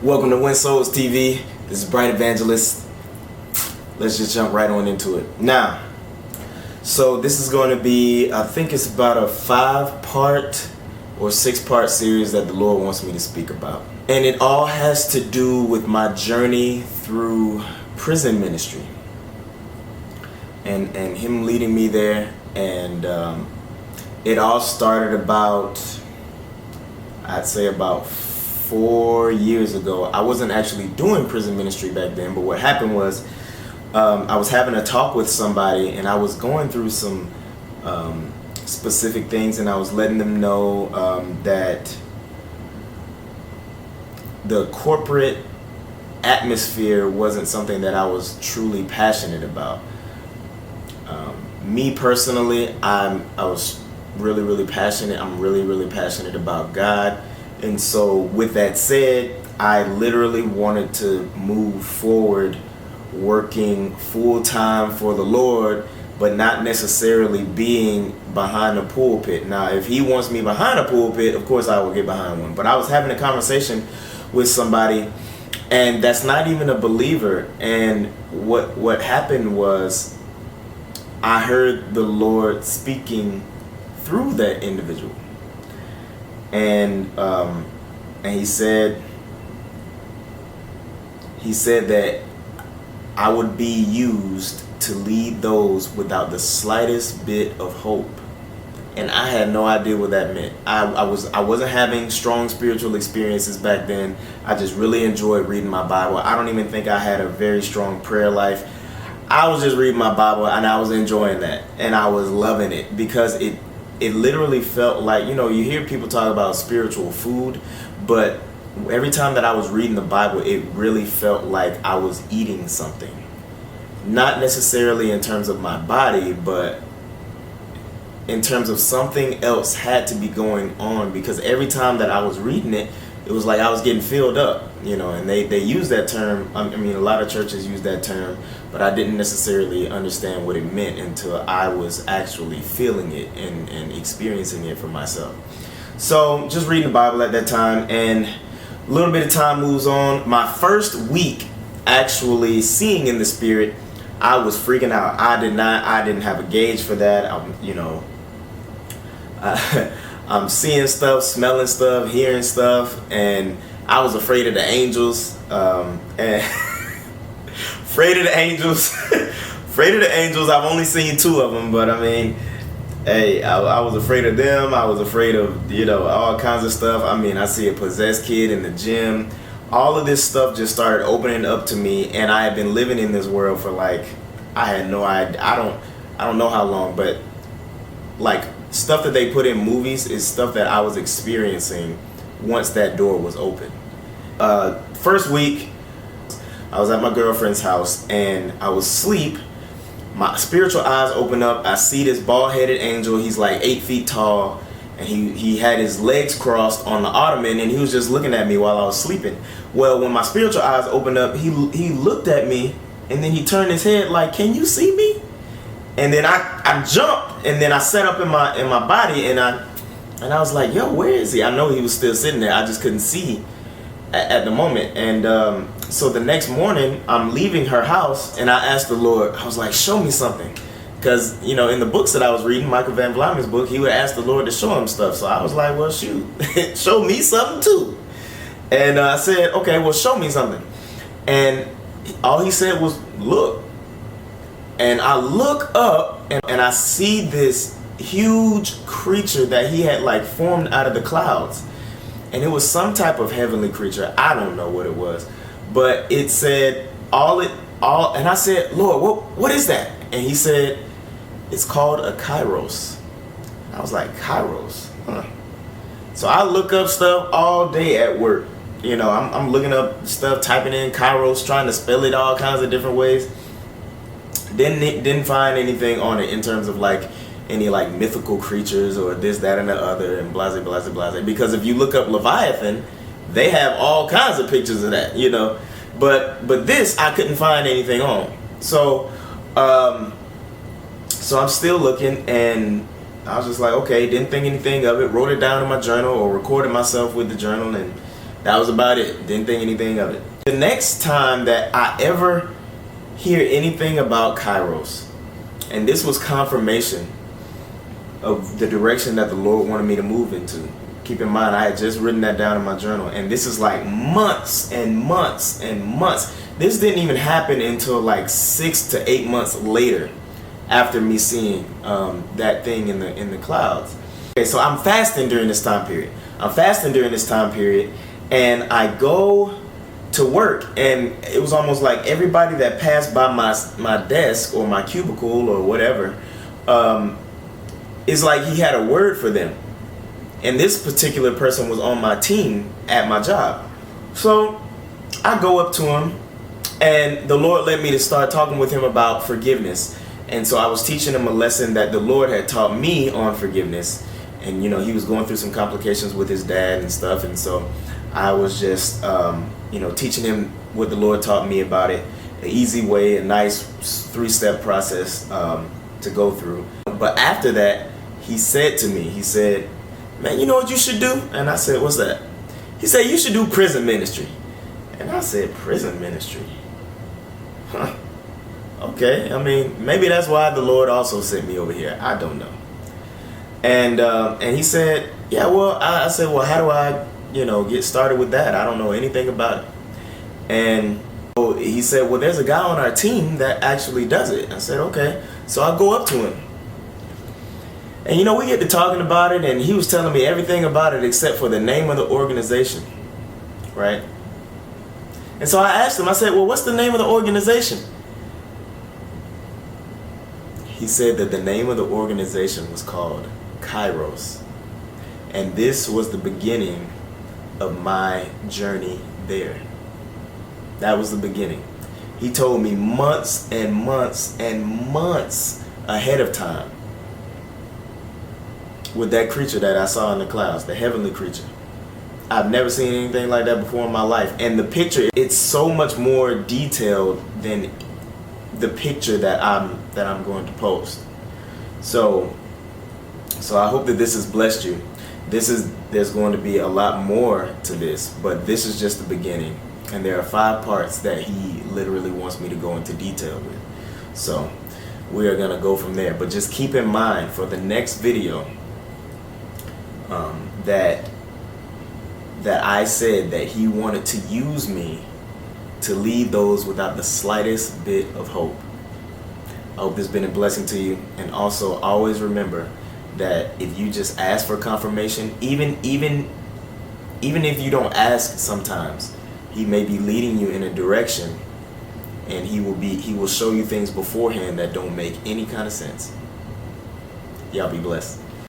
Welcome to WinSouls TV. This is Bright Evangelist. Let's just jump right on into it. Now, so this is going to be, I think it's about a 5-part or 6-part series that the Lord wants me to speak about. And it all has to do with my journey through prison ministry. And Him leading me there. And it all started about, I'd say about 4 years ago. I wasn't actually doing prison ministry back then, but what happened was I was having a talk with somebody, and I was going through some specific things, and I was letting them know that the corporate atmosphere wasn't something that I was truly passionate about. Me personally, I was really passionate. I'm really passionate about God. And so with that said, I literally wanted to move forward working full-time for the Lord, but not necessarily being behind a pulpit. Now, if He wants me behind a pulpit, of course I will get behind one. But I was having a conversation with somebody, and that's not even a believer. And what happened was I heard the Lord speaking through that individual. And he said that I would be used to lead those without the slightest bit of hope. And I had no idea what that meant. I wasn't having strong spiritual experiences back then. I just really enjoyed reading my Bible. I don't even think I had a very strong prayer life. I was just reading my Bible, and I was enjoying that, and I was loving it, because it literally felt like, you hear people talk about spiritual food, but every time that I was reading the Bible, it really felt like I was eating something. Not necessarily in terms of my body, but in terms of something else had to be going on, because every time that I was reading it, it was like I was getting filled up, and they use that term. I mean, a lot of churches use that term, but I didn't necessarily understand what it meant until I was actually feeling it and experiencing it for myself. So just reading the Bible at that time, and a little bit of time moves on. My first week actually seeing in the Spirit, I was freaking out. I didn't have a gauge for that. I'm seeing stuff, smelling stuff, hearing stuff, and I was afraid of the angels. And afraid of the angels. Afraid of the angels. I've only seen 2 of them, but I mean, hey, I was afraid of them. I was afraid of, all kinds of stuff. I mean, I see a possessed kid in the gym. All of this stuff just started opening up to me, and I had been living in this world for I had no idea. I don't know how long, but stuff that they put in movies is stuff that I was experiencing once that door was open. First week, I was at my girlfriend's house, and I was asleep. My spiritual eyes open up. I see this bald-headed angel. He's like 8 feet tall, and he had his legs crossed on the ottoman, and he was just looking at me while I was sleeping. Well, when my spiritual eyes opened up, he looked at me, and then he turned his head like, "Can you see me?" And then I jumped, and then I sat up in my body, and I was like, "Yo, where is he?" I know he was still sitting there. I just couldn't see at the moment. And so the next morning, I'm leaving her house, and I asked the Lord, I was like, "Show me something." Because, in the books that I was reading, Michael Van Vlammen's book, he would ask the Lord to show him stuff. So I was like, well, shoot, show me something too. And I said, okay, well, show me something. And all he said was, look. And I look up, and I see this huge creature that he had formed out of the clouds. And it was some type of heavenly creature. I don't know what it was. But it said, and I said, Lord, what is that? And he said, it's called a Kairos. I was like, Kairos? Huh. So I look up stuff all day at work. I'm looking up stuff, typing in Kairos, trying to spell it all kinds of different ways. Didn't find anything on it in terms of any mythical creatures or this, that, and the other, and blase. Because if you look up Leviathan, they have all kinds of pictures of that, But this I couldn't find anything on. So I'm still looking, and I was just like, okay, didn't think anything of it. Wrote it down in my journal, or recorded myself with the journal, and That was about it. Didn't think anything of it. The next time that I ever hear anything about Kairos, and this was confirmation of the direction that the Lord wanted me to move into. Keep in mind, I had just written that down in my journal, and this is like months and months and months. This didn't even happen until like 6 to 8 months later, after me seeing that thing in the clouds. Okay, so I'm fasting during this time period. And I go to work, and it was almost like everybody that passed by my desk or my cubicle or whatever, it's like he had a word for them. And this particular person was on my team at my job. So I go up to him, and the Lord led me to start talking with him about forgiveness. And so I was teaching him a lesson that the Lord had taught me on forgiveness. And you know, he was going through some complications with his dad and stuff. And so I was just, teaching him what the Lord taught me about it. An easy way, a nice 3-step process to go through. But after that, he said to me, he said, "Man, you know what you should do?" And I said, "What's that?" He said, "You should do prison ministry." And I said, "Prison ministry? Huh. Okay, I mean, maybe that's why the Lord also sent me over here. I don't know." And he said, "Yeah, well," I said, "Well, how do I, get started with that? I don't know anything about it." And so he said, "Well, there's a guy on our team that actually does it." I said, "Okay." So I go up to him. And we get to talking about it, and he was telling me everything about it except for the name of the organization, right? And so I asked him, I said, "Well, what's the name of the organization?" He said that the name of the organization was called Kairos. And this was the beginning of my journey there. That was the beginning. He told me months and months and months ahead of time, with that creature that I saw in the clouds, the heavenly creature. I've never seen anything like that before in my life. And the picture, it's so much more detailed than the picture that I'm going to post. So I hope that this has blessed you. There's going to be a lot more to this, but this is just the beginning. And there are 5 parts that he literally wants me to go into detail with. So we are going to go from there. But just keep in mind for the next video, that I said that he wanted to use me to lead those without the slightest bit of hope. I hope this has been a blessing to you. And also always remember that if you just ask for confirmation, even if you don't ask sometimes, he may be leading you in a direction, and he will show you things beforehand that don't make any kind of sense. Y'all be blessed.